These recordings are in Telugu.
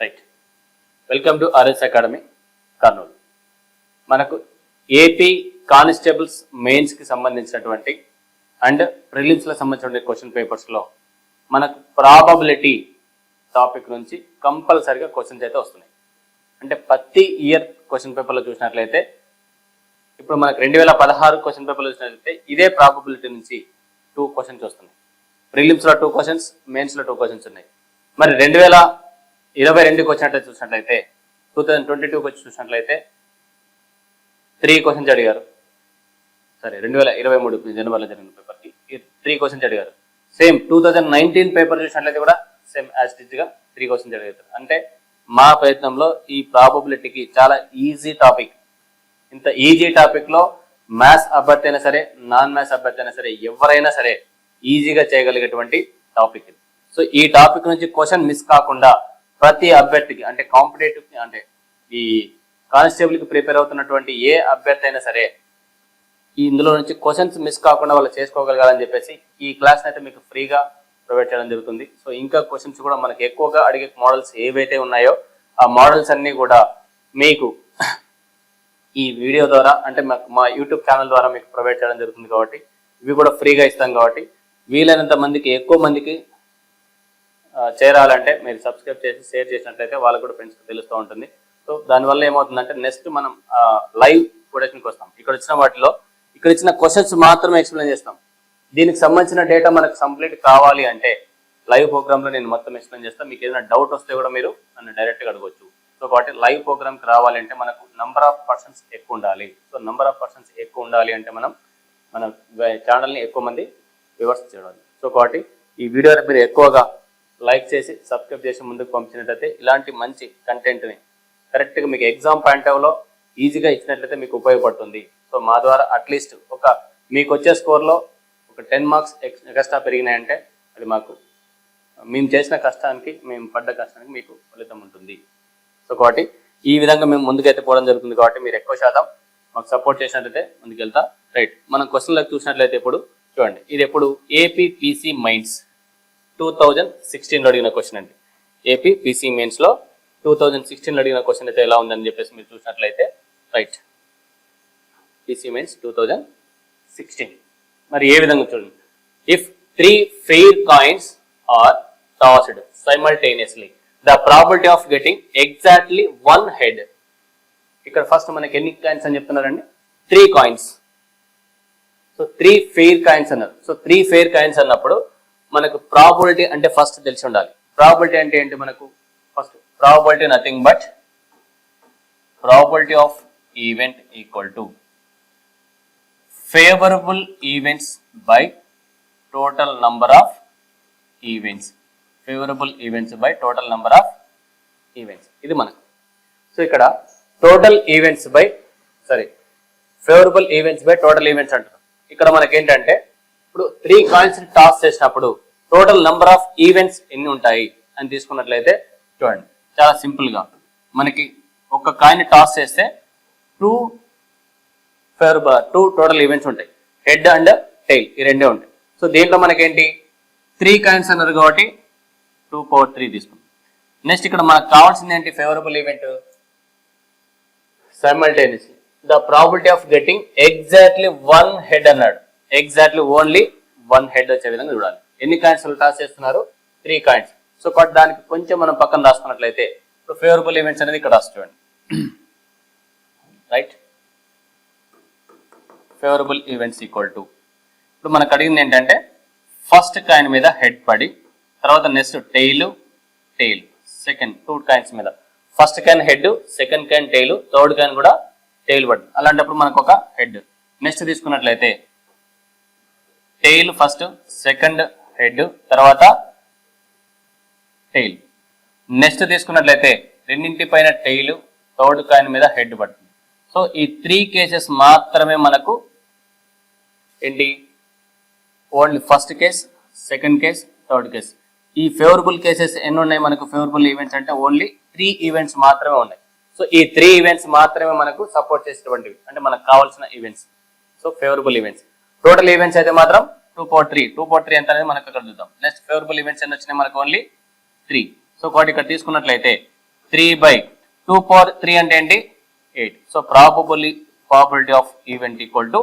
Right, welcome to RS academy Kurnool. మనకు ఏపీ కానిస్టేబుల్స్ మెయిన్స్కి సంబంధించినటువంటి అండ్ ప్రిలిమ్స్లకు సంబంధించినటువంటి క్వశ్చన్ పేపర్స్లో మనకు ప్రాబబిలిటీ టాపిక్ నుంచి కంపల్సరిగా క్వశ్చన్స్ అయితే వస్తున్నాయి. అంటే ప్రతి ఇయర్ క్వశ్చన్ పేపర్లో చూసినట్లయితే ఇప్పుడు మనకు 2016 క్వశ్చన్ పేపర్లో చూసినట్లయితే ఇదే ప్రాబబిలిటీ నుంచి 2 క్వశ్చన్స్ వస్తున్నాయి. ప్రిలిమ్స్లో 2 క్వశ్చన్స్, మెయిన్స్లో 2 క్వశ్చన్స్ ఉన్నాయి. మరి 2022కి వచ్చినట్లయితే చూసినట్లయితే 2022కి వచ్చి చూసినట్లయితే 3 క్వశ్చన్స్ అడిగారు. సరే, 2023 జనవరిలో జరిగిన పేపర్కి 3 క్వశ్చన్స్ అడిగారు. సేమ్ 2019 పేపర్ చూసినట్లయితే కూడా సేమ్ యాజ్ ఇట్ గా 3 క్వశ్చన్స్ అడిగారు. అంటే మా ప్రయత్నంలో ఈ ప్రాబబిలిటీకి చాలా ఈజీ టాపిక్, ఇంత ఈజీ టాపిక్లో మ్యాథ్స్ అభ్యర్థి అయినా సరే, నాన్ మ్యాథ్స్ అభ్యర్థి అయినా సరే, ఎవరైనా సరే ఈజీగా చేయగలిగేటువంటి టాపిక్ ఇది. సో ఈ టాపిక్ నుంచి క్వశ్చన్ మిస్ కాకుండా ప్రతి అభ్యర్థికి, అంటే కాంపిటేటివ్ అంటే ఈ కానిస్టేబుల్కి ప్రిపేర్ అవుతున్నటువంటి ఏ అభ్యర్థి అయినా సరే ఇందులో నుంచి క్వశ్చన్స్ మిస్ కాకుండా వాళ్ళు చేసుకోగలగాలని చెప్పేసి ఈ క్లాస్ అయితే మీకు ఫ్రీగా ప్రొవైడ్ చేయడం జరుగుతుంది. సో ఇంకా క్వశ్చన్స్ కూడా మనకి ఎక్కువగా అడిగే మోడల్స్ ఏవైతే ఉన్నాయో ఆ మోడల్స్ అన్నీ కూడా మీకు ఈ వీడియో ద్వారా, అంటే మా యూట్యూబ్ ఛానల్ ద్వారా మీకు ప్రొవైడ్ చేయడం జరుగుతుంది. కాబట్టి ఇవి కూడా ఫ్రీగా ఇస్తాం. కాబట్టి వీలైనంత మందికి, ఎక్కువ మందికి చేరాలంటే మీరు సబ్స్క్రైబ్ చేసి షేర్ చేసినట్లయితే వాళ్ళకు కూడా ఫ్రెండ్స్కి తెలుస్తూ ఉంటుంది. సో దానివల్ల ఏమవుతుందంటే నెక్స్ట్ మనం లైవ్ ప్రొడక్షన్కి వస్తాం. ఇక్కడ ఇచ్చిన క్వశ్చన్స్ మాత్రమే ఎక్స్ప్లెయిన్ చేస్తాం. దీనికి సంబంధించిన డేటా మనకు కంప్లీట్ కావాలి అంటే లైవ్ ప్రోగ్రామ్లో నేను మొత్తం ఎక్స్ప్లెయిన్ చేస్తాను. మీకు ఏదైనా డౌట్ వస్తే కూడా మీరు నన్ను డైరెక్ట్గా అడగవచ్చు. సో కాబట్టి లైవ్ ప్రోగ్రామ్కి రావాలి అంటే మనకు నంబర్ ఆఫ్ పర్సన్స్ ఎక్కువ ఉండాలి. సో నంబర్ ఆఫ్ పర్సన్స్ ఎక్కువ ఉండాలి అంటే మన ఛానల్ని ఎక్కువ మంది వ్యూవర్స్ చేయాలి. సో కాబట్టి ఈ వీడియోని మీరు ఎక్కువగా లైక్ చేసి సబ్స్క్రైబ్ చేసి ముందుకు పంపించినట్లయితే ఇలాంటి మంచి కంటెంట్ని కరెక్ట్గా మీకు ఎగ్జామ్ పాయింట్ ఆఫ్లో ఈజీగా ఇచ్చినట్లయితే మీకు ఉపయోగపడుతుంది. సో మా ద్వారా అట్లీస్ట్ మీకు వచ్చే స్కోర్లో ఒక 10 మార్క్స్ ఎక్స్ట్రా పెరిగినాయంటే అది మాకు, మేము చేసిన కష్టానికి, మేము పడ్డ కష్టానికి మీకు ఫలితం ఉంటుంది. సో కాబట్టి ఈ విధంగా మేము ముందుకైతే పోవడం జరుగుతుంది. కాబట్టి మీరు ఎక్కువ శాతం మాకు సపోర్ట్ చేసినట్లయితే ముందుకెళ్తా. రైట్, మనం క్వశ్చన్లకు చూసినట్లయితే ఇప్పుడు చూడండి, ఇది ఎప్పుడు ఏపీపీసీ మైన్స్ 2016లో అడిగిన క్వశ్చన్ అండి. ఏపీపీసీ మెయిన్స్లో 2016లో అడిగిన క్వశ్చన్ అయితే ఎలా ఉందని చెప్పేసి మీరు చూసినట్లయితే రైట్, పీసీ మెయిన్స్ 2016 మరి ఏ విధంగా చూడండి, if 3 fair coins are tossed simultaneously the probability of getting exactly 1 head. ఇక్కడ ఫస్ట్ మనకి ఎన్ని కాయిన్స్ అని చెప్తున్నారండి? 3 కాయిన్స్. సో 3 ఫెయిర్ కాయిన్స్ అన్నారు. సో 3 ఫెయిర్ కాయిన్స్ అన్నప్పుడు మనకు ప్రాబిలిటీ అంటే ఫస్ట్ తెలిసి ఉండాలి. ప్రాబిలిటీ అంటే ఏంటి? మనకు first probability nothing but probability of event equal to favourable events by total number of events. Favourable events by total number of events, ఇది మనకు. సో ఇక్కడ total events by favourable events by total events అంటారు. ఇక్కడ మనకేంటంటే ఇప్పుడు 3 కాయిన్స్ టాస్ చేసినప్పుడు టోటల్ నంబర్ ఆఫ్ ఈవెంట్స్ ఎన్ని ఉంటాయి అని తీసుకున్నట్లయితే చూడండి, చాలా సింపుల్గా మనకి ఒక కాయిన్ టాస్ చేస్తే 2 టోటల్ ఈవెంట్స్ ఉంటాయి. హెడ్ అండ్ టైల్ ఈ రెండే ఉంటాయి. సో దీంట్లో మనకేంటి 3 కాయిన్స్ అన్నారు కాబట్టి 2/3 తీసుకుంటాం. నెక్స్ట్ ఇక్కడ మనకు కావాల్సింది ఏంటి? Favourable event simultaneously the probability of getting exactly 1 head అన్నాడు. ఎగ్జాక్ట్లీ ఓన్లీ 1 హెడ్ వచ్చే విధంగా చూడాలి. ఎన్ని కాయిన్స్ టాస్ చేస్తున్నారు? 3 కాయిన్స్. సో దానికి కొంచెం మనం పక్కన రాసుకున్నట్లయితే ఇప్పుడు ఫేవరబుల్ ఈవెంట్స్ అనేది ఇక్కడ రాసి చూడండి. Right, favourable events equal to ఇప్పుడు మనకు అడిగింది ఏంటంటే ఫస్ట్ కాయిన్ మీద హెడ్ పడి, తర్వాత నెక్స్ట్ టెయిల్, సెకండ్ 2 కాయిన్స్ మీద first coin head, second coin tail, third coin కూడా టెయిల్ పడింది. అలాంటప్పుడు మనకు ఒక హెడ్. నెక్స్ట్ తీసుకున్నట్లయితే టెయిల్ ఫస్ట్, సెకండ్ హెడ్, తర్వాత టెయిల్. నెక్స్ట్ తీసుకున్నట్లయితే రెండింటి పైన టెయిల్, థర్డ్ కాయిన్ మీద హెడ్ పడుతుంది. సో ఈ 3 కేసెస్ మాత్రమే మనకు ఏంటి? Only first case, second case, third case. ఈ ఫేవరబుల్ కేసెస్ ఎన్ని ఉన్నాయి మనకు? ఫేవరబుల్ ఈవెంట్స్ అంటే ఓన్లీ 3 ఈవెంట్స్ మాత్రమే ఉన్నాయి. సో ఈ 3 ఈవెంట్స్ మాత్రమే మనకు సపోర్ట్ చేసేటువంటివి, అంటే మనకు కావాల్సిన events. So favourable events. Total events అయితే మాత్రం 2/3 ఎంత అనేది మనకు అక్కడ చూద్దాం. నెక్స్ట్ ఫేవరబుల్ ఈవెంట్స్ ఎన్ని వచ్చినాయి మనకు? ఓన్లీ 3. సో కాబట్టి ఇక్కడ తీసుకున్నట్లయితే 3/2 పవర్ 3 అంటే ఏంటి 8. So probability of event equal to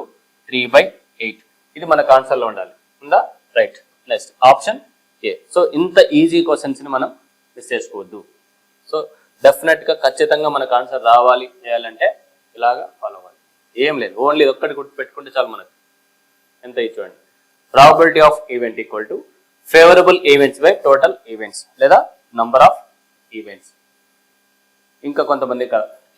3/8. ఇది మనకు ఆన్సర్లో ఉండాలి. ఉందా? Right. Next option A. So ఇంత ఈజీ క్వశ్చన్స్ని మనం మిస్ చేసుకోవద్దు. సో డెఫినెట్గా ఖచ్చితంగా మనకు ఆన్సర్ రావాలి చేయాలంటే ఇలాగా ఫాలో అవ్వాలి. ఏం లేదు, ఓన్లీ ఇది ఒక్కటి గుర్తు పెట్టుకుంటే చాలు. మనకు ఎంత ఇచ్చేయండి, probability of event equal to favourable events by total events లేదా నంబర్ ఆఫ్ ఈవెంట్స్. ఇంకా కొంతమంది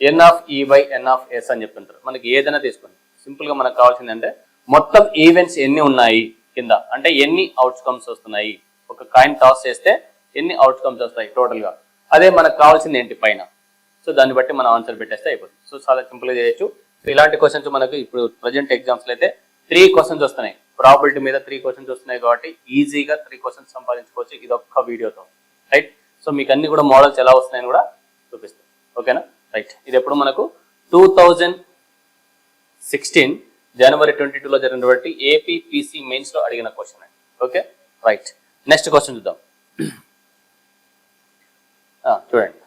ఎన్ ఆఫ్ ఈ బై ఎన్ ఆఫ్ ఎస్ అని చెప్తుంటారు. మనకి ఏదైనా తీసుకోండి, సింపుల్గా మనకు కావాల్సింది అంటే మొత్తం ఈవెంట్స్ ఎన్ని ఉన్నాయి కింద, అంటే ఎన్ని అవుట్కమ్స్ వస్తున్నాయి. ఒక కాయిన్ టాస్ చేస్తే ఎన్ని అవుట్కమ్స్ వస్తాయి టోటల్గా, అదే మనకు కావాల్సింది ఏంటి పైన. సో దాన్ని బట్టి మనం ఆన్సర్ పెట్టేస్తే అయిపోతుంది. సో చాలా సింపుల్గా చేయొచ్చు. ఇలాంటి క్వశ్చన్స్ మనకు ఇప్పుడు ప్రజెంట్ ఎగ్జామ్స్లో అయితే 3 క్వశ్చన్స్ వస్తున్నాయి. ప్రాబిలిటీ మీద 3 క్వశ్చన్స్ వస్తున్నాయి కాబట్టి ఈజీగా 3 క్వశ్చన్స్ సంపాదించుకోవచ్చు ఇదొక్క వీడియోతో. రైట్. సో మీకు అన్ని కూడా మోడల్స్ ఎలా వస్తున్నాయని కూడా చూపిస్తాం. ఓకేనా? రైట్. ఇది ఎప్పుడు మనకు 2016 జనవరి 22లో జరిగినటువంటి ఏపీపీసీ మెయిన్స్లో అడిగిన క్వశ్చన్ అండి. Okay, right. నెక్స్ట్ క్వశ్చన్ చూద్దాం. చూడండి,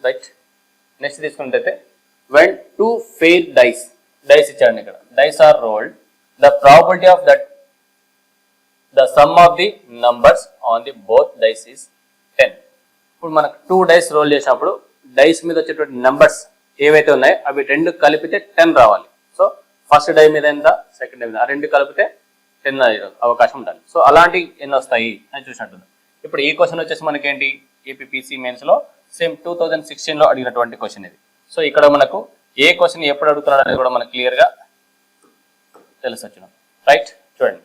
రైట్. నెక్స్ట్ తీసుకున్నట్టయితే when 2 fair dice ఇచ్చాడు ఇక్కడ, dice are rolled, the probability of that the sum of the numbers on the both dice is 10. ఇప్పుడు మనకు 2 dice రోల్ చేసినప్పుడు డైస్ మీద వచ్చేటువంటి నెంబర్స్ ఏవైతే ఉన్నాయో అవి 2 కలిపితే 10 రావాలి. సో ఫస్ట్ డై మీద ఎంత, సెకండ్ డై మీద, ఆ 2 కలిపితే 10 అవకాశం ఉండాలి. సో అలాంటి ఎన్ని వస్తాయి అని చూసినట్టుంది. ఇప్పుడు ఈ క్వశ్చన్ వచ్చేసి మనకేంటి, ఏపీపీసీ మెయిన్స్లో సేమ్ 2016లో అడిగినటువంటి క్వశ్చన్ ఇది. సో ఇక్కడ మనకు ఏ క్వశ్చన్ ఎప్పుడు అడుగుతున్నాడు అనేది కూడా మనకు క్లియర్గా తెలిసి వచ్చినాం. రైట్. చూడండి,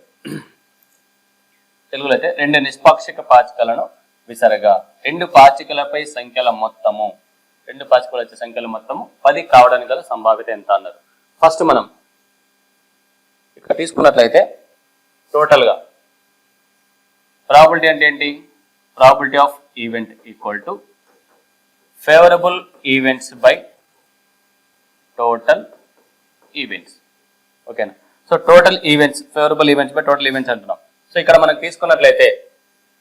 తెలుగులో అయితే 2 నిష్పాక్షిక పాచికలను విసరగా 2 పాచికలపై సంఖ్యల మొత్తము, 2 పాచికలు వచ్చే సంఖ్యల మొత్తము 10 కావడానికి గల సంభావ్యత ఎంత అన్నారు. ఫస్ట్ మనం ఇక్కడ తీసుకున్నట్లయితే టోటల్గా ప్రాబిలిటీ అంటే ఏంటి, probability of event equal to favourable events by total events. ఓకేనా? So total events, favourable events by total events అంటున్నాం. సో ఇక్కడ మనం తీసుకున్నట్లయితే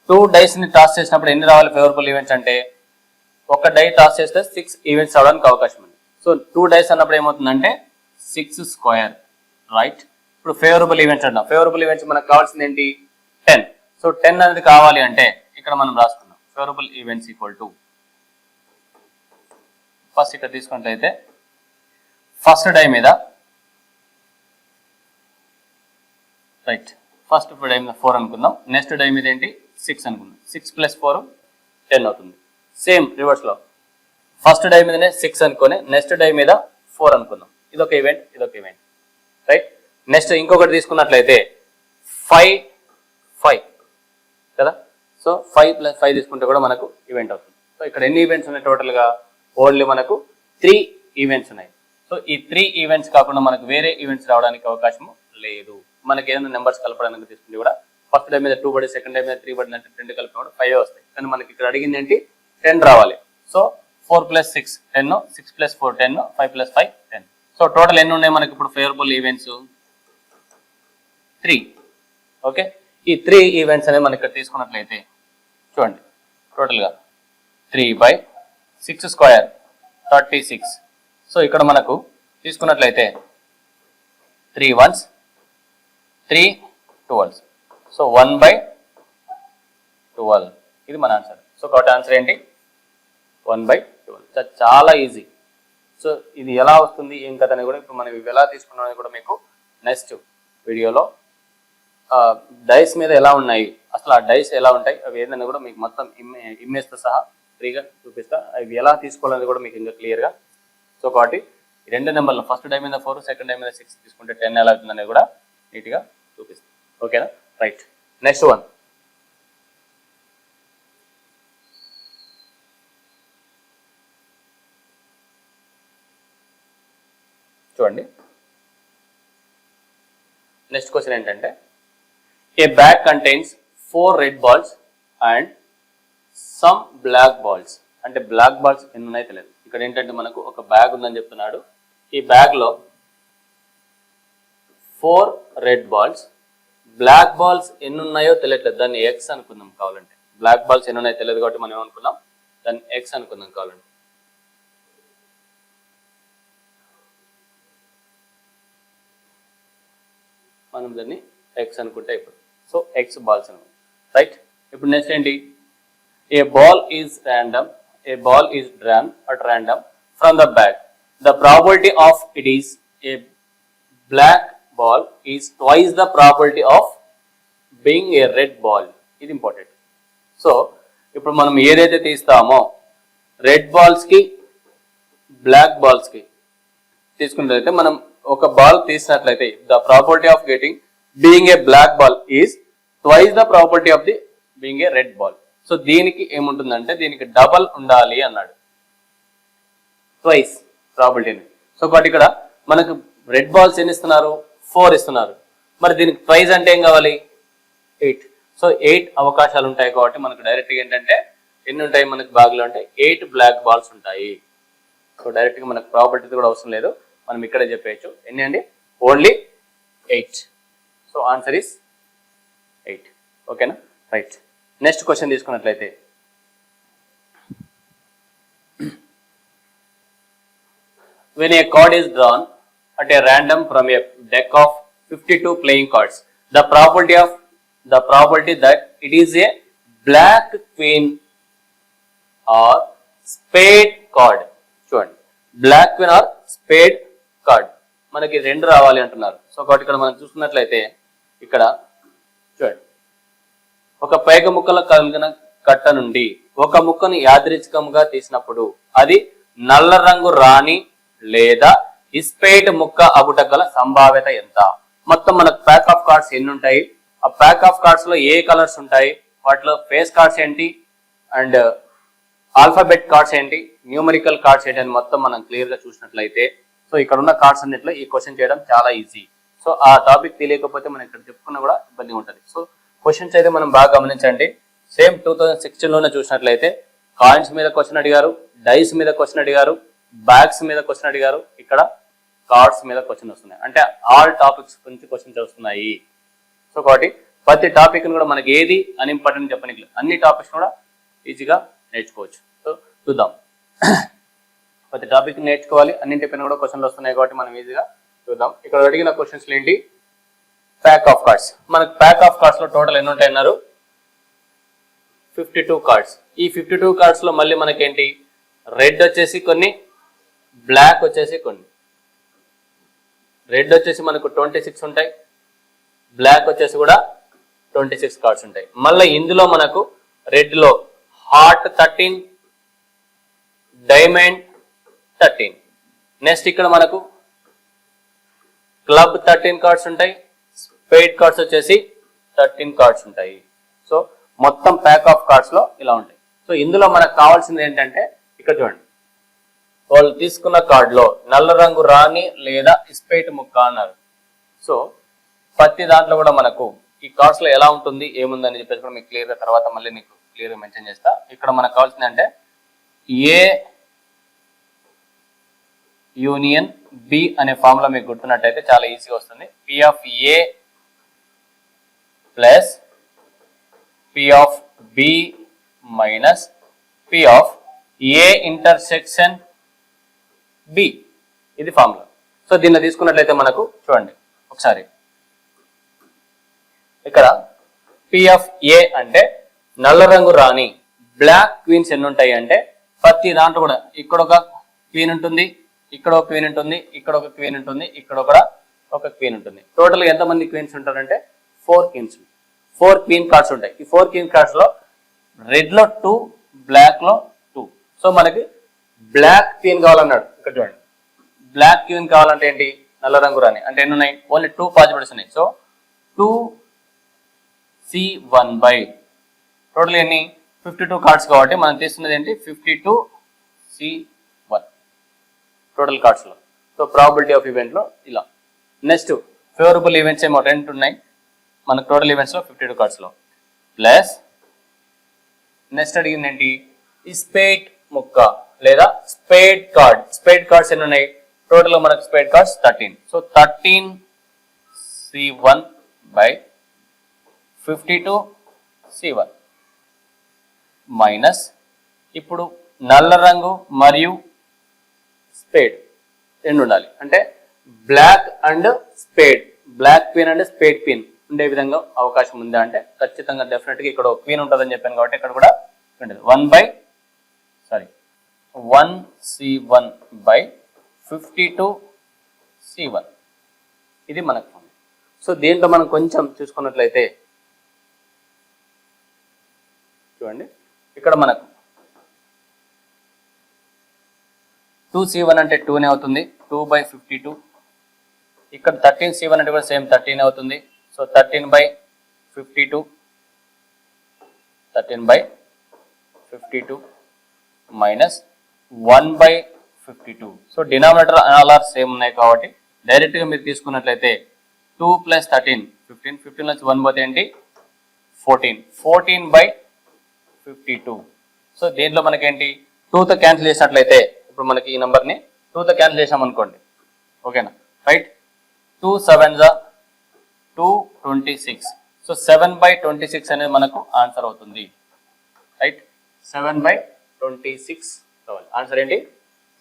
2 డైస్ని టాస్ చేసినప్పుడు ఎన్ని రావాలి ఫేవరబుల్ ఈవెంట్స్ అంటే, ఒక డై టాస్ చేస్తే 6 ఈవెంట్స్ అవడానికి అవకాశం ఉంది. సో 2 డైస్ అన్నప్పుడు ఏమవుతుందంటే 6 స్క్వేర్. రైట్. ఇప్పుడు ఫేవరబుల్ ఈవెంట్స్ అంటాం. ఫేవరబుల్ ఈవెంట్స్ మనకు కావాల్సింది ఏంటి, 10. సో 10 అనేది కావాలి అంటే ఇక్కడ మనం రాసుకున్నాం favourable events equal to, first ఇక్కడ తీసుకున్నట్లయితే ఫస్ట్ డై మీద, రైట్, ఫస్ట్ డై మీద 4 అనుకుందాం. నెక్స్ట్ డై మీద ఏంటి 6 అనుకుందాం. 6 + 4 10 అవుతుంది. సేమ్ రివర్స్లో ఫస్ట్ డై మీదనే 6 అనుకొని నెక్స్ట్ డై మీద 4 అనుకుందాం. ఇదొక ఈవెంట్, ఇదొక ఈవెంట్. రైట్. నెక్స్ట్ ఇంకొకటి తీసుకున్నట్లయితే 5 కదా. సో 5 + 5 తీసుకుంటే కూడా మనకు ఈవెంట్ అవుతుంది. సో ఇక్కడ ఎన్ని ఈవెంట్స్ ఉన్నాయి టోటల్గా, ఓన్లీ మనకు 3 ఈవెంట్స్ ఉన్నాయి. సో ఈ 3 ఈవెంట్స్ కాకుండా మనకు వేరే ఈవెంట్స్ రావడానికి అవకాశం లేదు. మనకి ఏదైనా నెంబర్స్ కలపడానికి తీసుకుంటే కూడా ఫస్ట్ డే మీద 2 పడి, సెకండ్ డే మీద 3 పడి అంటే 2 కలిపి కూడా 5 వస్తాయి. కానీ మనకి ఇక్కడ అడిగింది ఏంటి 10 రావాలి. సో 4 + 6 10, 6 + 4 10, 5 + 5 10. సో టోటల్ ఎన్ని ఉన్నాయి మనకి ఇప్పుడు ఫేవరబుల్ ఈవెంట్స్ 3. ఓకే, ఈ 3 ఈవెంట్స్ అనేది మనకి ఇక్కడ తీసుకున్నట్లయితే చూడండి టోటల్గా 3/6 స్క్వేర్ 36. సో ఇక్కడ మనకు తీసుకున్నట్లయితే 3 1s 3 12s. సో 1/12 ఇది మన ఆన్సర్. సో కాబట్టి ఆన్సర్ ఏంటి 1/12. చాలా ఈజీ. సో ఇది ఎలా వస్తుంది ఏం కథ అని కూడా ఇప్పుడు మనం ఇవి ఎలా తీసుకున్నామని కూడా మీకు నెక్స్ట్ వీడియోలో డైస్ మీద ఎలా ఉన్నాయి, అసలు ఆ డైస్ ఎలా ఉంటాయి, అవి ఏదైనా కూడా మీకు మొత్తం ఇమేజ్తో సహా ఫ్రీగా చూపిస్తా. అవి ఎలా తీసుకోవాలని కూడా మీకు ఇంకా క్లియర్గా. సో కాబట్టి ఈ 2 నెంబర్లు ఫస్ట్ డై మీద 4, సెకండ్ డై మీద 6 తీసుకుంటే 10 ఎలా అవుతుందనేది కూడా నీట్గా చూపిస్తాం. ఓకేనా? రైట్. నెక్స్ట్ వన్ చూడండి. నెక్స్ట్ క్వశ్చన్ ఏంటంటే, a bag contains 4 red balls and some black balls. అంటే బ్లాక్ బాల్స్ ఎన్ని ఉన్నాయో తెలియదు. ఇక్కడ ఏంటంటే మనకు ఒక బ్యాగ్ ఉందని చెప్తున్నాడు. ఈ బ్యాగ్లో 4 రెడ్ బాల్స్, బ్లాక్ బాల్స్ ఎన్ని ఉన్నాయో తెలియట్లేదు, దాన్ని ఎక్స్ అనుకుందాం కావాలంటే. బ్లాక్ బాల్స్ ఎన్ని ఉన్నాయో తెలియదు కాబట్టి మనం ఏమనుకున్నాం, దాన్ని ఎక్స్ అనుకుందాం కావాలంటే. మనం దాన్ని ఎక్స్ అనుకుంటే ఇప్పుడు సో ఎక్స్ బాల్స్ అనుకుంటాం, రైట్. ఇప్పుడు నెక్స్ట్ ఏంటి, a ball is drawn at random from the bag. The probability of it is a black ball is twice the probability of being a red ball. ఇది ఇంపార్టెంట్. సో ఇప్పుడు మనం ఏదైతే తీస్తామో రెడ్ బాల్స్కి బ్లాక్ బాల్స్కి తీసుకున్నట్లయితే, మనం ఒక బాల్ తీసినట్లయితే the probability of getting being a black ball is twice the probability of the being a red ball. So దీనికి ఏముంటుందంటే దీనికి డబల్ ఉండాలి అన్నాడు, ట్వైస్ ప్రాబిలిటీని. సో కాబట్టి ఇక్కడ మనకు రెడ్ బాల్స్ ఎన్ని ఇస్తున్నారు, 4 ఇస్తున్నారు. మరి దీనికి ట్వైస్ అంటే ఏం కావాలి, 8. సో 8 అవకాశాలు ఉంటాయి కాబట్టి మనకు డైరెక్ట్గా ఏంటంటే ఎన్ని ఉంటాయి మనకు బాగ్లో అంటే 8 బ్లాక్ బాల్స్ ఉంటాయి. సో డైరెక్ట్గా మనకు ప్రాబిలిటీ కూడా అవసరం లేదు, మనం ఇక్కడే చెప్పేయచ్చు. ఎన్ని అండి, ఓన్లీ 8. So answer is 8. ఓకేనా, రైట్. నెక్స్ట్ క్వశ్చన్ తీసుకున్నట్లయితే, when a card is drawn at a random from a deck of 52 playing cards, the probability that it is a black queen or spade card. చూడండి, black queen or spade card మనకి 2 రావాలి అంటున్నారు. సో కాబట్టి ఇక్కడ మనం చూసుకున్నట్లయితే ఇక్కడ చూడండి, ఒక పేగ ముక్కల కలిగిన కట్ట నుండి ఒక ముక్కను యాదృచ్ఛికంగా తీసినప్పుడు అది నల్ల రంగు రాణి లేదా ఇస్పేట్ ముక్క అగుట గల సంభావ్యత ఎంత. మొత్తం మనకు ప్యాక్ ఆఫ్ కార్డ్స్ ఎన్ని ఉంటాయి, ఆ ప్యాక్ ఆఫ్ కార్డ్స్ లో ఏ కలర్స్ ఉంటాయి, వాటిలో ఫేస్ కార్డ్స్ ఏంటి అండ్ ఆల్ఫాబెట్ కార్డ్స్ ఏంటి, న్యూమరికల్ కార్డ్స్ ఏంటి అని మొత్తం మనం క్లియర్ గా చూసినట్లయితే, సో ఇక్కడ ఉన్న కార్డ్స్ అన్నింటిలో ఈ క్వశ్చన్ చేయడం చాలా ఈజీ. సో ఆ టాపిక్ తెలియకపోతే మనం ఇక్కడ చెప్పుకున్నా కూడా ఇబ్బంది ఉంటుంది. సో క్వశ్చన్స్ అయితే మనం బాగా గమనించండి. సేమ్ 2016లోనే చూసినట్లయితే కాయిన్స్ మీద క్వశ్చన్ అడిగారు, డైస్ మీద క్వశ్చన్ అడిగారు, బ్యాగ్స్ మీద క్వశ్చన్ అడిగారు, ఇక్కడ కార్డ్స్ మీద క్వశ్చన్ వస్తున్నాయి. అంటే ఆల్ టాపిక్స్ గురించి క్వశ్చన్స్ వస్తున్నాయి. సో కాబట్టి ప్రతి టాపిక్ కూడా మనకి ఏది అన్ఇంపార్టెంట్ చెప్పడానికి అన్ని టాపిక్స్ కూడా ఈజీగా నేర్చుకోవచ్చు. సో చూద్దాం, ప్రతి టాపిక్ నేర్చుకోవాలి, అన్నింటిపైన కూడా క్వశ్చన్లు వస్తున్నాయి కాబట్టి మనం ఈజీగా చూద్దాం. ఇక్కడ అడిగిన క్వశ్చన్స్ ఏంటి, ప్యాక్ ఆఫ్ కార్డ్స్. మనకు ప్యాక్ ఆఫ్ కార్డ్స్ లో టోటల్ ఎన్ని ఉంటాయి అన్నారు, 52 కార్డ్స్. ఈ 52 కార్డ్స్ లో మళ్ళీ మనకేంటి, రెడ్ వచ్చేసి కొన్ని, బ్లాక్ వచ్చేసి కొన్ని. రెడ్ వచ్చేసి మనకు 26 ఉంటాయి, బ్లాక్ వచ్చేసి కూడా 26 కార్డ్స్ ఉంటాయి. మళ్ళీ ఇందులో మనకు రెడ్ లో హార్ట్ 13, డైమండ్ 13. నెక్స్ట్ ఇక్కడ మనకు క్లబ్ 13 కార్డ్స్ ఉంటాయి, స్పేడ్ కార్డ్స్ వచ్చేసి 13 కార్డ్స్ ఉంటాయి. సో మొత్తం ప్యాక్ ఆఫ్ కార్డ్స్ లో ఇలా ఉంటాయి. సో ఇందులో మనకు కావాల్సింది ఏంటంటే ఇక్కడ చూడండి, వాళ్ళు తీసుకున్న కార్డ్ లో నల్ల రంగు రాణి లేదా ఇస్పేట్ ముక్క అన్నారు. సో ప్రతి దాంట్లో కూడా మనకు ఈ కార్డ్స్ లో ఎలా ఉంటుంది ఏముందని చెప్పేసి కూడా మీకు క్లియర్ గా తర్వాత మళ్ళీ నీకు క్లియర్ గా మెన్షన్ చేస్తా. ఇక్కడ మనకు కావాల్సింది అంటే ఏ యూనియన్ బి అనే ఫార్ములా మీకు గుర్తున్నట్టయితే చాలా ఈజీగా వస్తుంది. P of A plus P of B minus P of A intersection B, ఇది ఫార్ములా. సో దీన్ని తీసుకున్నట్లయితే మనకు చూడండి ఒకసారి, ఇక్కడ పి ఆఫ్ ఏ అంటే నల్ల రంగు రాణి, బ్లాక్ క్వీన్స్ ఎన్ని ఉంటాయి అంటే ప్రతి దాంట్లో కూడా ఇక్కడ ఒక క్వీన్ ఉంటుంది, ఇక్కడ ఒక క్వీన్ ఉంటుంది, ఇక్కడ ఒక క్వీన్ ఉంటుంది, ఇక్కడ కూడా ఒక క్వీన్ ఉంటుంది. టోటల్ గా ఎంతమంది క్వీన్స్ ఉంటారంటే 4 క్వీన్స్, 4 క్వీన్ కార్డ్స్ ఉంటాయి. ఈ 4 క్వీన్ కార్డ్స్ లో రెడ్ లో 2, బ్లాక్ లో 2. సో మనకి బ్లాక్ క్వీన్ కావాలన్నాడు. ఇక్కడ చూడండి, బ్లాక్ క్వీన్ కావాలంటే ఏంటి, నల్ల రంగు రాణి అంటే ఎన్ని ఉన్నాయి, ఓన్లీ 2 పాసిబిలిటీస్ ఉన్నాయి. సో 2C1 బై టోటల్ ఎన్ని 52 కార్డ్స్ కాబట్టి మనం తీసుకున్నది ఏంటి 52C1 టోటల్ కార్డ్స్ లో. సో ప్రాబిలిటీ ఆఫ్ ఈవెంట్ లో ఇలా. నెక్స్ట్ ఫేవరబుల్ ఈవెంట్స్ ఏమో 2 ఉన్నాయి మనకు టోటల్ ఈవెంట్స్ లో 52 కార్డ్స్ లో. ప్లస్ నెక్స్ట్ అడిగింది ఏంటి, ఈ స్పేడ్ ముక్క లేదా స్పేడ్ కార్డ్. స్పేడ్ కార్డ్స్ ఎన్ని ఉన్నాయి, టోటల్ మనకు spade cards 13. So 13C1 by 52C1 minus ఇప్పుడు నల్ల రంగు మరియు స్పేడ్ రెండు ఉండాలి. అంటే బ్లాక్ అండ్ స్పేడ్, బ్లాక్ పిన్ అండ్ స్పేడ్ పిన్ ఉండే విధంగా అవకాశం ఉందా అంటే ఖచ్చితంగా డెఫినెట్గా ఇక్కడ క్వీన్ ఉంటుందని చెప్పాను కాబట్టి ఇక్కడ కూడా ఉంటుంది. 1C1/52C1 ఇది మనకు. సో దీంట్లో మనం కొంచెం చూసుకున్నట్లయితే చూడండి, ఇక్కడ మనకు 2C1 అంటే 2 అవుతుంది, 2/52. ఇక్కడ 13C1 అంటే కూడా సేమ్ 13 అవుతుంది. So 13/52 minus 1/52. So denominator all are same ఉన్నాయి కాబట్టి డైరెక్ట్గా మీరు తీసుకున్నట్లయితే 2 + 13 15, 15 నుంచి 1 పోతే ఏంటి 14, 14/52. సో దీంట్లో మనకేంటి 2తో క్యాన్సిల్ చేసినట్లయితే ఇప్పుడు మనకి ఈ నెంబర్ని 2తో క్యాన్సిల్ చేసాం అనుకోండి, ఓకేనా, రైట్. 2 7s 226. సో 7/26 అనేది మనకు ఆన్సర్ అవుతుంది, రైట్. 7/26 ఆన్సర్ ఏంటి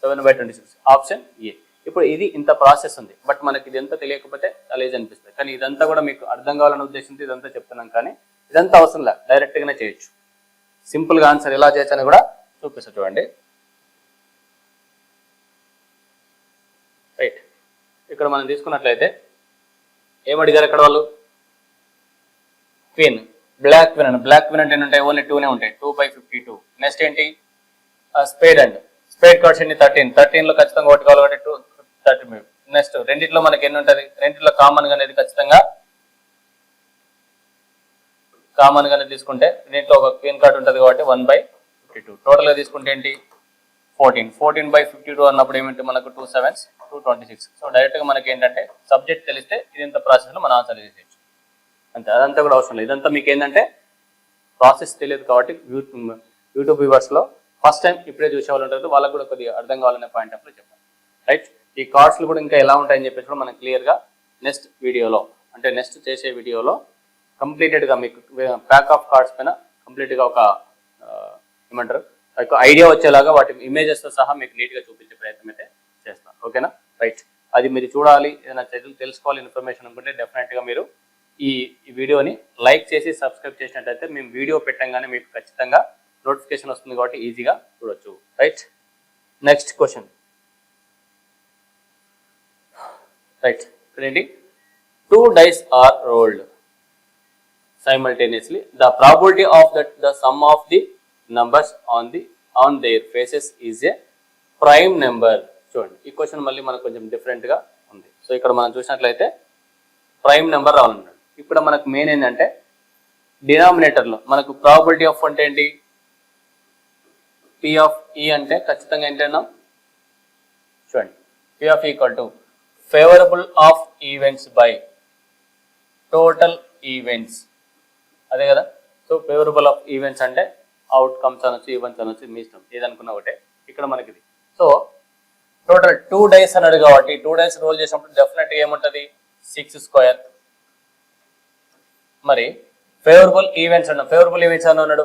7/26 ఆప్షన్ ఏ. ఇప్పుడు ఇది ఇంత ప్రాసెస్ ఉంది, బట్ మనకి ఇదంతా తెలియకపోతే అలేజ్ అనిపిస్తుంది. కానీ ఇదంతా కూడా మీకు అర్థం కావాలనే ఉద్దేశంతో ఇదంతా చెప్తున్నాం. కానీ ఇదంతా అవసరం లేదు, డైరెక్ట్గానే చేయొచ్చు. సింపుల్గా ఆన్సర్ ఎలా చేయొచ్చు అని కూడా చూపిస్తా చూడండి, రైట్. ఇక్కడ మనం తీసుకున్నట్లయితే ఏమడిగారు ఇక్కడ వాళ్ళు, క్వీన్, బ్లాక్ క్వీన్ అండి. బ్లాక్ క్వీన్ అంటే ఏంటంటే ఓన్లీ 2నే ఉంటాయి, 2/52. నెక్స్ట్ ఏంటి స్పేడ్ అండ్ స్పేడ్ కార్డ్స్ ఎన్ని 13, 13లో ఖచ్చితంగా ఒకటి కావాలి కాబట్టి 30. నెక్స్ట్ రెండిట్లో మనకి ఎన్ని ఉంటుంది, రెండిట్లో కామన్గా అనేది ఖచ్చితంగా కామన్గానే తీసుకుంటే దీంట్లో ఒక క్వీన్ కార్డ్ ఉంటుంది కాబట్టి 1/52. టోటల్గా తీసుకుంటే ఏంటి 14, 14/52 అన్నప్పుడు ఏమిటి మనకు 2 7s 226. సో డైరెక్ట్గా మనకి ఏంటంటే సబ్జెక్ట్ తెలిస్తే ఇది ఇంత ప్రాసెస్లో మనం ఆన్సర్ చేసేయచ్చు అంతే. అదంతా కూడా అవసరం లేదు. ఇదంతా మీకు ఏంటంటే ప్రాసెస్ తెలియదు కాబట్టి యూట్యూబ్ వ్యూవర్స్లో ఫస్ట్ టైం ఇప్పుడే చూసే వాళ్ళు ఉంటుంది, వాళ్ళకు కూడా కొద్దిగా అర్థం కావాలనే పాయింట్ ఆఫ్లో చెప్పాను, రైట్. ఈ కార్డ్స్లు కూడా ఇంకా ఎలా ఉంటాయని చెప్పేసి కూడా మనం క్లియర్గా నెక్స్ట్ వీడియోలో, అంటే నెక్స్ట్ చేసే వీడియోలో కంప్లీటెడ్గా మీకు ప్యాక్ ఆఫ్ కార్డ్స్ పైన కంప్లీట్గా ఒక ఏమంటారు ఒక ఐడియా వచ్చేలాగా వాటి ఇమేజెస్తో సహా మీకు నీట్గా చూపించే ప్రయత్నం అయితే చేస్తాను, ఓకేనా, రైట్. అది మీరు చూడాలి, ఏదైనా తెలుసుకోవాలి ఇన్ఫర్మేషన్ అనుకుంటే డెఫినెట్గా మీరు ఈ వీడియోని లైక్ చేసి సబ్స్క్రైబ్ చేసినట్టయితే మేము వీడియో పెట్టంగానే మీకు ఖచ్చితంగా నోటిఫికేషన్ వస్తుంది కాబట్టి ఈజీగా చూడొచ్చు, రైట్. Next question, right. ఇక్కడ ఏంటి 2 dice are rolled simultaneously. The probability of that the sum of the numbers on their faces is a prime number. చూడండి ఈ క్వశ్చన్ మళ్ళీ మనకు కొంచెం డిఫరెంట్గా ఉంది. సో ఇక్కడ మనం చూసినట్లయితే ప్రైమ్ నెంబర్ రావాలన్నాడు. ఇప్పుడు మనకు మెయిన్ ఏంటంటే డినామినేటర్లో మనకు ప్రాబిలిటీ ఆఫ్ అంటే ఏంటి, పి ఆఫ్ ఈ అంటే ఖచ్చితంగా ఏంటన్నా చూడండి, P of equal to favourable of events by total events, అదే కదా. సో ఫేవరబుల్ ఆఫ్ ఈవెంట్స్ అంటే అవుట్కమ్స్ అనొచ్చు, ఈవెంట్స్ అనొచ్చు, మీ ఇష్టం ఏదనుకున్నా ఒకటే. ఇక్కడ మనకి ఇది సో టోటల్ 2 days అన్నాడు కాబట్టి 2 days రోల్ చేసినప్పుడు డెఫినెట్గా ఏముంటుంది 6². మరి ఫేవరబుల్ ఈవెంట్స్ అన్నాడు, ఫేవరబుల్ ఈవెంట్స్ అన్నాడు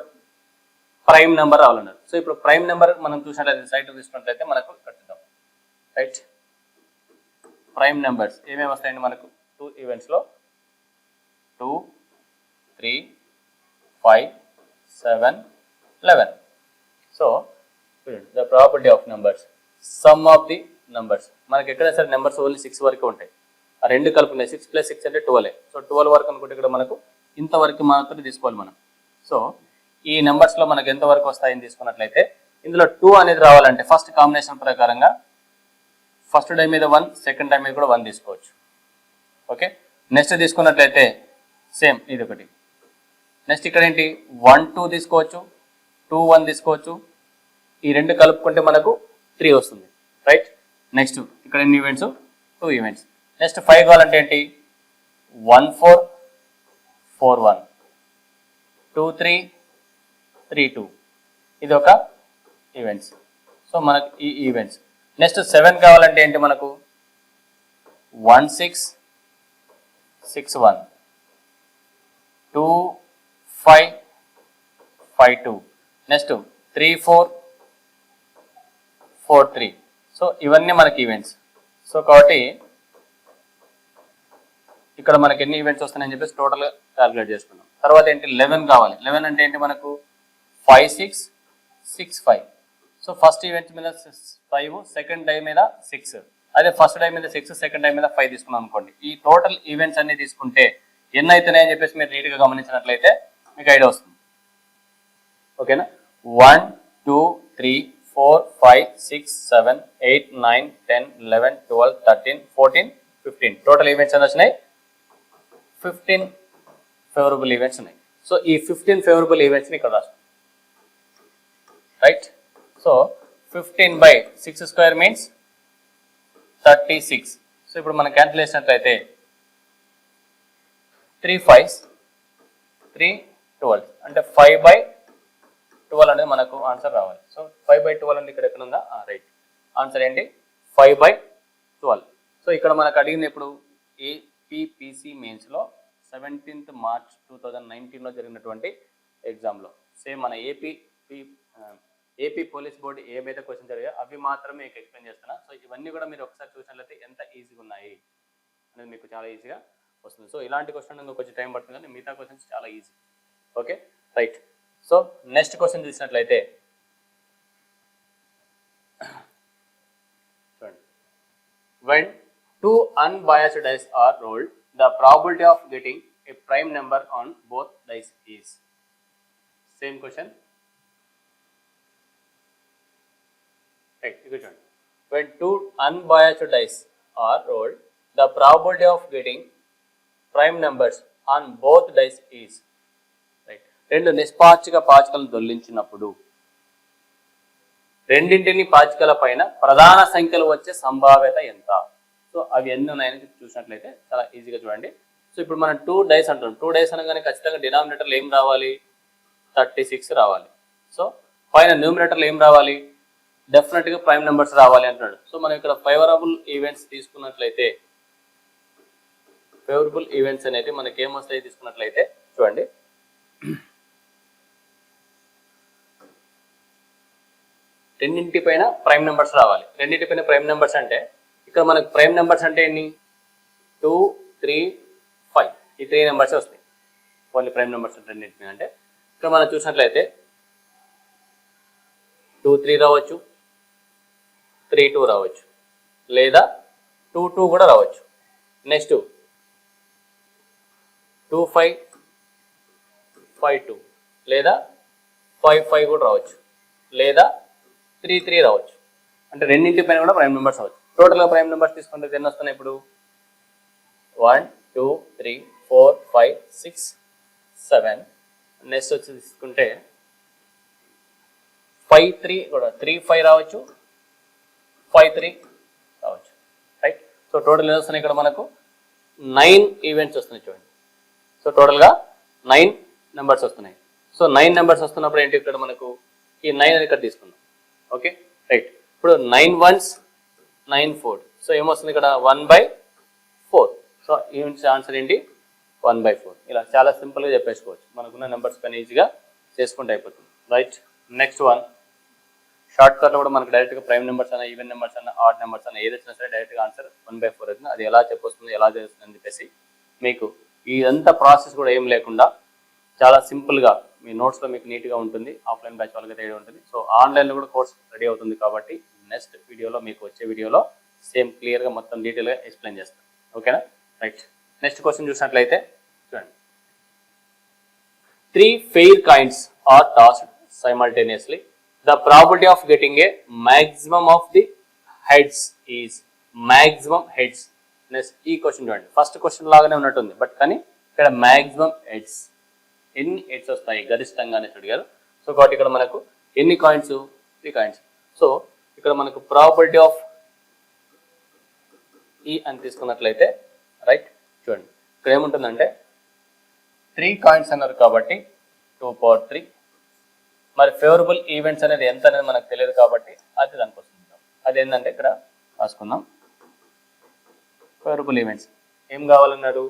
ప్రైమ్ నెంబర్ రావాలన్నాడు. సో ఇప్పుడు ప్రైమ్ నెంబర్ మనం చూసినట్లయితే సైట్ తీసుకున్నట్లయితే మనకు కట్టుదాం, రైట్. ప్రైమ్ నెంబర్స్ ఏమేమి వస్తాయండి మనకు 2 ఈవెంట్స్లో 2 3 5 7 11. So the probability of numbers, some of the numbers, మనకి ఎక్కడైనా సరే నెంబర్స్ ఓన్లీ 6 వరకు ఉంటాయి. ఆ రెండు కలుపుకున్నాయి, 6 + 6 అంటే 12. సో 12 వరకు అనుకుంటే ఇక్కడ మనకు ఇంతవరకు మాత్రం తీసుకోవాలి మనం. సో ఈ నెంబర్స్లో మనకు ఎంతవరకు వస్తాయని తీసుకున్నట్లయితే ఇందులో 2 అనేది రావాలంటే ఫస్ట్ కాంబినేషన్ ప్రకారంగా ఫస్ట్ టైం మీద 1, సెకండ్ టైం మీద కూడా 1 తీసుకోవచ్చు, ఓకే. నెక్స్ట్ తీసుకున్నట్లయితే సేమ్ ఇది ఒకటి. నెక్స్ట్ ఇక్కడ ఏంటి 1 2 తీసుకోవచ్చు, 2 1 తీసుకోవచ్చు. ఈ రెండు కలుపుకుంటే మనకు 3 వస్తుంది, రైట్. నెక్స్ట్ ఇక్కడ ఎన్ని ఈవెంట్స్ 2 ఈవెంట్స్. నెక్స్ట్ 5 కావాలంటే ఏంటి 1 4 4 1 2 3 3 2, ఇది ఒక ఈవెంట్స్. సో మనకు ఈ ఈవెంట్స్. నెక్స్ట్ 7 కావాలంటే ఏంటి మనకు 1 6 6 1 2 5 5 2, నెక్స్ట్ 3 4 4 3. సో ఇవన్నీ మనకి ఈవెంట్స్. సో కాబట్టి ఇక్కడ మనకి ఎన్ని ఈవెంట్స్ వస్తున్నాయని చెప్పేసి టోటల్ క్యాలిక్యులేట్ చేసుకున్నాం. తర్వాత ఏంటి 11 కావాలి. 11 అంటే ఏంటి మనకు 5 6 6 5. సో ఫస్ట్ ఈవెంట్ మీద 5, సెకండ్ డై మీద 6, అదే ఫస్ట్ డై మీద 6, సెకండ్ డై మీద 5 తీసుకున్నాం అనుకోండి. ఈ టోటల్ ఈవెంట్స్ అన్ని తీసుకుంటే ఎన్ని అవుతున్నాయని చెప్పేసి మీరు నీట్గా గమనించినట్లయితే మీకు ఐడియా వస్తుంది. ఓకేనా? 1 2 3 4 5 6 7 8 9 10 11 12 13 14 15 టోటల్ ఈవెంట్స్ అని వచ్చినాయి. 15 ఫేవరబుల్ ఈవెంట్స్ ఉన్నాయి. సో ఈ 15 ఫేవరబుల్ ఈవెంట్స్ని ఇక్కడ రాస్తాం, right? So 15 by 6 square means 36. So ఇప్పుడు మనం క్యాల్కులేషన్ అయితే 3 5s 3 12 అంటే 5 by 12 అనేది మనకు ఆన్సర్ రావాలి. సో 5 by 12 అంటే ఇక్కడ ఎక్కడ ఉందా? రైట్. ఆన్సర్ ఏంటి? 5 by 12. సో ఇక్కడ మనకు అడిగింది ఇప్పుడు ఏపీపీసీ మెయిన్స్లో 17th March 2019లో జరిగినటువంటి ఎగ్జామ్లో సేమ్ మన ఏపీ పోలీస్ బోర్డు ఏవైతే క్వశ్చన్ జరిగాయో అవి మాత్రమే మీకు ఎక్స్ప్లెయిన్ చేస్తున్నా. సో ఇవన్నీ కూడా మీరు ఒకసారి చూసినట్లయితే ఎంత ఈజీగా ఉన్నాయి అనేది మీకు చాలా ఈజీగా వస్తుంది. సో ఇలాంటి క్వశ్చన్ ఇంకా కొంచెం టైం పడుతుంది, కానీ మిగతా క్వశ్చన్స్ చాలా easy. Okay, right. So next question చూసినట్లయితే చూడండి. When two unbiased dice are rolled, the probability of getting a prime number on both dice is. Same question. Right, you can. When two unbiased dice are rolled, the probability of getting prime numbers on both dice is. Right. రెండు నిష్పాక్షిక పాచికలను దొల్లించినప్పుడు రెండింటిని పాచికల పైన ప్రధాన సంఖ్యలు వచ్చే సంభావ్యత ఎంత? సో అవి ఎన్ని ఉన్నాయని చూసినట్లయితే చాలా ఈజీగా చూడండి. సో ఇప్పుడు మనం 2 డైస్ అంటున్నాం. 2 డైస్ అనగానే ఖచ్చితంగా డినామినేటర్లు ఏం రావాలి? 36 రావాలి. సో పైన న్యూమినేటర్లు ఏం రావాలి? డెఫినెట్గా ప్రైమ్ నెంబర్స్ రావాలి అంటున్నాడు. సో మనం ఇక్కడ ఫేవరబుల్ ఈవెంట్స్ తీసుకున్నట్లయితే ఫేవరబుల్ ఈవెంట్స్ అనేది మనకి ఏమొస్తాయి తీసుకున్నట్లయితే చూడండి. రెండింటి పైన ప్రైమ్ నెంబర్స్ రావాలి. రెండింటి పైన ప్రైమ్ నెంబర్స్ అంటే ఇక్కడ మనకు ప్రైమ్ నెంబర్స్ అంటే ఎన్ని? 2 3 5 ఈ 3 నెంబర్స్ వస్తాయి. ఓన్లీ ప్రైమ్ నెంబర్స్ రెండింటి అంటే ఇక్కడ మనం చూసినట్లయితే 2 3 రావచ్చు, 3 2 రావచ్చు, లేదా 2 2 కూడా రావచ్చు. నెక్స్ట్ 2 5 5 2 లేదా 5 5 కూడా రావచ్చు, లేదా 3 3 రావచ్చు. అంటే రెండింటి పైన కూడా ప్రైమ్ నెంబర్స్ అవచ్చు. టోటల్గా ప్రైమ్ నెంబర్స్ తీసుకుంటే ఎన్ని వస్తున్నాయి ఇప్పుడు? 1 2 3 4 5 6 7. నెక్స్ట్ వచ్చి తీసుకుంటే 5 3 కూడా 3 5 రావచ్చు, 5 3 రావచ్చు, రైట్? సో టోటల్ ఎన్ని వస్తున్నాయి ఇక్కడ మనకు? 9 ఈవెంట్స్ వస్తున్నాయి చూడండి. సో టోటల్గా 9 నెంబర్స్ వస్తున్నాయి. సో 9 నెంబర్స్ వస్తున్నప్పుడు ఏంటి ఇక్కడ మనకు ఈ 9 అని ఇక్కడ తీసుకుందాం. Okay, right. ఇప్పుడు 9 1s 9 4. సో ఏమొస్తుంది ఇక్కడ? 1/4. సో ఈవెంట్స్ ఆన్సర్ ఏంటి? 1/4. ఇలా చాలా సింపుల్గా చెప్పేసుకోవచ్చు. మనకున్న నెంబర్స్ పైన ఈజీగా చేసుకుంటే అయిపోతుంది, రైట్? నెక్స్ట్ వన్, షార్ట్ కట్లో కూడా మనకు డైరెక్ట్గా ప్రైమ్ నెంబర్స్ అన్న, ఈవెన్ నెంబర్స్ అన్న, ఆడ్ నెంబర్స్ అన్న ఏది వచ్చినా సరే డైరెక్ట్గా ఆన్సర్ 1/4 అవుతుంది. అది ఎలా చెప్పొస్తుంది, ఎలా చేస్తుంది అని చెప్పేసి మీకు ఇదంతా ప్రాసెస్ కూడా ఏం లేకుండా చాలా సింపుల్గా మీ నోట్స్లో మీకు నీట్గా ఉంటుంది. ఆఫ్లైన్ బ్యాచ్ వాళ్ళకి రెడీ ఉంటుంది. సో ఆన్లైన్లో కూడా కోర్స్ రెడీ అవుతుంది. కాబట్టి నెక్స్ట్ వీడియోలో మీకు వచ్చే వీడియోలో సేమ్ క్లియర్గా మొత్తం డీటెయిల్గా ఎక్స్ప్లెయిన్ చేస్తాను. ఓకేనా, రైట్? నెక్స్ట్ క్వశ్చన్ చూసినట్లయితే చూడండి. 3 fair coins are tossed simultaneously. The probability of getting a maximum of the heads is maximum heads. Next ఈ క్వశ్చన్ చూడండి. ఫస్ట్ క్వశ్చన్ లాగానే ఉన్నట్టుంది, బట్ కానీ ఇక్కడ maximum heads, ఎన్ని హెడ్స్ వస్తాయి గరిష్టంగా అనేసి అడిగారు. సో కాబట్టి ఇక్కడ మనకు ఎన్ని కాయిన్స్? 3 కాయిన్స్. సో ఇక్కడ మనకు ప్రాబిలిటీ ఆఫ్ ఈ అని తీసుకున్నట్లయితే, రైట్, చూడండి ఇక్కడ ఏముంటుందంటే 3 కాయిన్స్ అన్నారు కాబట్టి 2/3. మరి ఫేవరబుల్ ఈవెంట్స్ అనేది ఎంత అనేది మనకు తెలియదు కాబట్టి అది దానికి వస్తుంది. అది ఏంటంటే ఇక్కడ రాసుకుందాం. ఫేవరబుల్ ఈవెంట్స్ ఏం కావాలన్నాడు?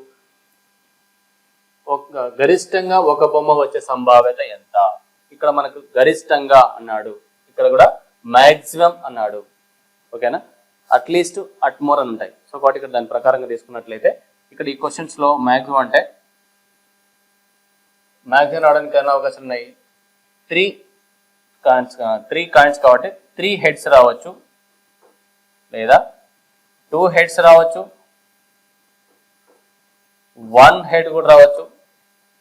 గరిష్టంగా ఒక బొమ్మ వచ్చే సంభావ్యత ఎంత? ఇక్కడ మనకు గరిష్టంగా అన్నాడు, ఇక్కడ కూడా మ్యాక్సిమం అన్నాడు. ఓకేనా? అట్లీస్ట్ అట్ మోర్ అని ఉంటాయి. సో కాబట్టి ఇక్కడ దాని ప్రకారంగా తీసుకున్నట్లయితే ఇక్కడ ఈ క్వశ్చన్స్ లో మ్యాక్సిమం అంటే మ్యాక్సిమం రావడానికి ఏమైనా అవకాశం ఉన్నాయి? 3 కాయిన్స్ కాబట్టి 3 హెడ్స్ రావచ్చు, లేదా 2 హెడ్స్ రావచ్చు, 1 హెడ్ కూడా రావచ్చు,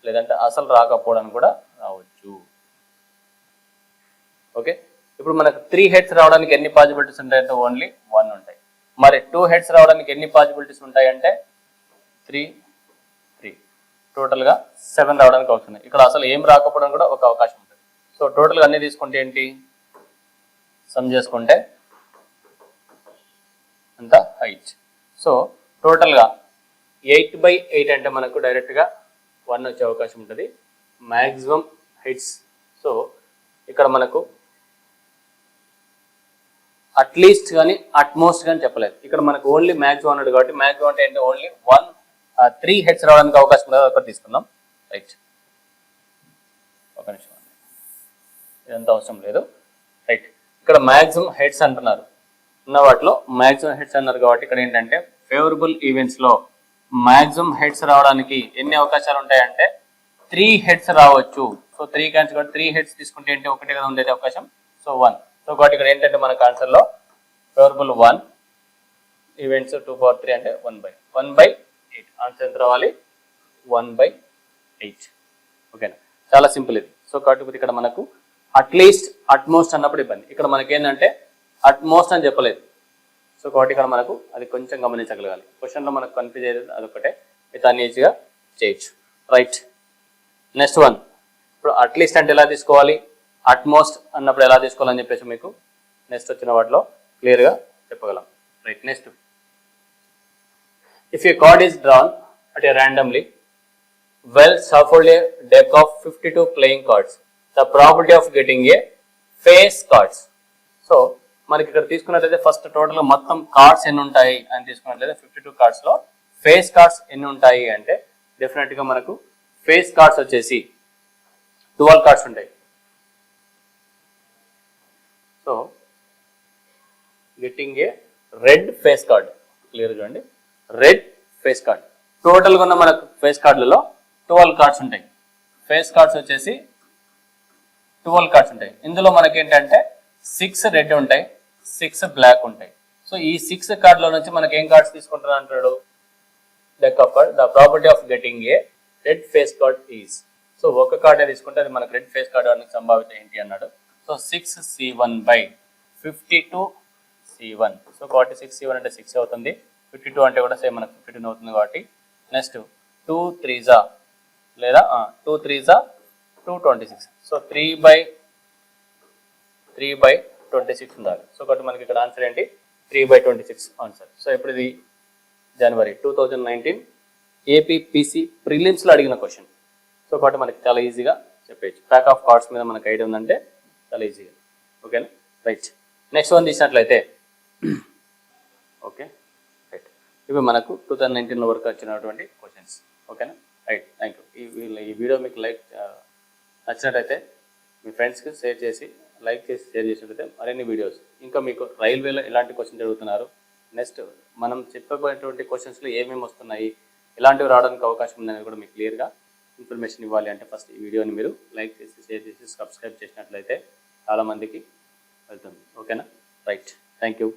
లేదంటే అసలు రాకపోవడానికి కూడా రావచ్చు. ఓకే, ఇప్పుడు మనకు 3 హెడ్స్ రావడానికి ఎన్ని పాసిబిలిటీస్ ఉంటాయంటే ఓన్లీ 1 ఉంటాయి. మరి 2 హెడ్స్ రావడానికి ఎన్ని పాసిబిలిటీస్ ఉంటాయంటే 3 టోటల్గా 7 రావడానికి అవుతుంది. ఇక్కడ అసలు ఏం రాకపోవడం కూడా ఒక అవకాశం ఉంటుంది. సో టోటల్గా అన్ని తీసుకుంటే ఏంటి, సమ్ చేసుకుంటే అంత హైట్. సో టోటల్గా 8/8 అంటే మనకు డైరెక్ట్గా 1 వచ్చే అవకాశం ఉంటుంది. Maximum heights. సో ఇక్కడ మనకు అట్లీస్ట్ కానీ అట్మోస్ట్ కానీ చెప్పలేదు. ఇక్కడ మనకు ఓన్లీ మ్యాక్సిమం అన్నాడు కాబట్టి మ్యాక్సిమం అంటే ఏంటంటే ఓన్లీ 3 హెడ్స్ రావడానికి అవకాశం ఉంది. ఒకటి తీసుకుందాం. రైట్, ఒక నిమిషం, ఇదంతా అవసరం లేదు. రైట్, ఇక్కడ మ్యాక్సిమం హెడ్స్ అంటున్నారు. ఉన్న వాటిలో మ్యాక్సిమం హెడ్స్ అన్నారు కాబట్టి ఇక్కడ ఏంటంటే ఫేవరబుల్ ఈవెంట్స్ లో మ్యాక్సిమం హెడ్స్ రావడానికి ఎన్ని అవకాశాలు ఉంటాయంటే 3 హెడ్స్ రావచ్చు. సో 3 కాయిన్స్ కాబట్టి 3 హెడ్స్ తీసుకుంటే ఏంటి, ఒకటే కదా ఉండేది అవకాశం. సో 1. సో కాబట్టి ఇక్కడ ఏంటంటే మనకు ఆన్సర్ లో ఫేవరబుల్ 1 ఈవెంట్స్ 2/3 అంటే 1/8. ఆన్సర్ ఎంత రావాలి? 1/8. ఓకేనా? చాలా సింపుల్ ఇది. సో కాబట్టి ఇక్కడ మనకు అట్లీస్ట్ అట్మోస్ట్ అన్నప్పుడు ఇబ్బంది. ఇక్కడ మనకి ఏంటంటే అట్మోస్ట్ అని చెప్పలేదు. సో కాబట్టి ఇక్కడ మనకు అది కొంచెం గమనించగలగాలి. క్వశ్చన్లో మనకు కన్ఫ్యూజ్ అయ్యేది అదొకటే, మిగతా అన్ని ఈజీగా చేయొచ్చు. Right, next one. ఇప్పుడు అట్లీస్ట్ అంటే ఎలా తీసుకోవాలి, అట్మోస్ట్ అన్నప్పుడు ఎలా తీసుకోవాలని చెప్పేసి మీకు నెక్స్ట్ వచ్చిన వాటిలో క్లియర్గా చెప్పగలం. Right, next. If a card is drawn at a randomly well shuffled a deck of 52 playing cards, the probability of getting a face cards. So మనకి ఇక్కడ తీసుకున్నట్లయితే ఫస్ట్ టోటల్ మొత్తం కార్డ్స్ ఎన్ని ఉంటాయి అని తీసుకున్నట్లయితే 52 కార్డ్స్ లో ఫేస్ కార్డ్స్ ఎన్ని ఉంటాయి అంటే డెఫినెట్ గా మనకు ఫేస్ కార్డ్స్ వచ్చేసి 12 కార్డ్స్ ఉంటాయి. So getting a red face card, clear చూడండి, రెడ్ ఫేస్ కార్డ్. టోటల్గా ఉన్న మనకు ఫేస్ కార్డులలో 12 కార్డ్స్ ఉంటాయి. ఫేస్ కార్డ్స్ వచ్చేసి 12 కార్డ్స్ ఉంటాయి. ఇందులో మనకి ఏంటంటే 6 రెడ్ ఉంటాయి, 6 బ్లాక్ ఉంటాయి. సో ఈ 6 కార్డులో నుంచి మనకి ఏం కార్డ్స్ తీసుకుంటారు అంటాడు, deck of card. The probability of getting a red face card is. So ఒక కార్డే తీసుకుంటే అది మనకు రెడ్ ఫేస్ కార్డ్ అనేది సంభావిత ఏంటి అన్నాడు. So 6C1/52C1. సో కాబట్టి 6C1 అంటే 6 అవుతుంది, 52 అంటే కూడా సేమ్ మనకు 52 అవుతుంది కాబట్టి నెక్స్ట్ 2 3s లేదా 2 3s 226. సో 3/26 ఉండాలి. సో కాబట్టి మనకి ఇక్కడ ఆన్సర్ ఏంటి, 3/26 ఆన్సర్. సో ఇప్పుడు ఇది జనవరి 2019 ఏపీపీసీ ప్రిలిమ్స్లో అడిగిన క్వశ్చన్. సో కాబట్టి మనకి చాలా ఈజీగా చెప్పేయచ్చు. ప్యాక్ ఆఫ్ కార్డ్స్ మీద మనకు ఐడియా ఉందంటే చాలా ఈజీగా. ఓకేనా? రైట్, నెక్స్ట్ వన్ తీసినట్లయితే ఓకే రైట్, ఇవి మనకు 2019 వరకు వచ్చినటువంటి క్వశ్చన్స్. ఓకేనా? Right, thank you. ఈ వీడియో మీకు నచ్చినట్టయితే మీ ఫ్రెండ్స్కి షేర్ చేసి షేర్ చేసినట్లయితే మరిన్ని వీడియోస్ ఇంకా మీకు రైల్వేలో ఎలాంటి క్వశ్చన్స్ అడుగుతున్నారు, నెక్స్ట్ మనం చెప్పబోయేటువంటి క్వశ్చన్స్లో ఏమేమి వస్తున్నాయి, ఇలాంటివి రావడానికి అవకాశం ఉందనేది కూడా మీకు క్లియర్గా ఇన్ఫర్మేషన్ ఇవ్వాలి అంటే ఫస్ట్ ఈ వీడియోని మీరు లైక్ చేసి షేర్ చేసి సబ్స్క్రైబ్ చేసినట్లయితే చాలామందికి వెళ్తుంది. ఓకేనా? Right, thank you.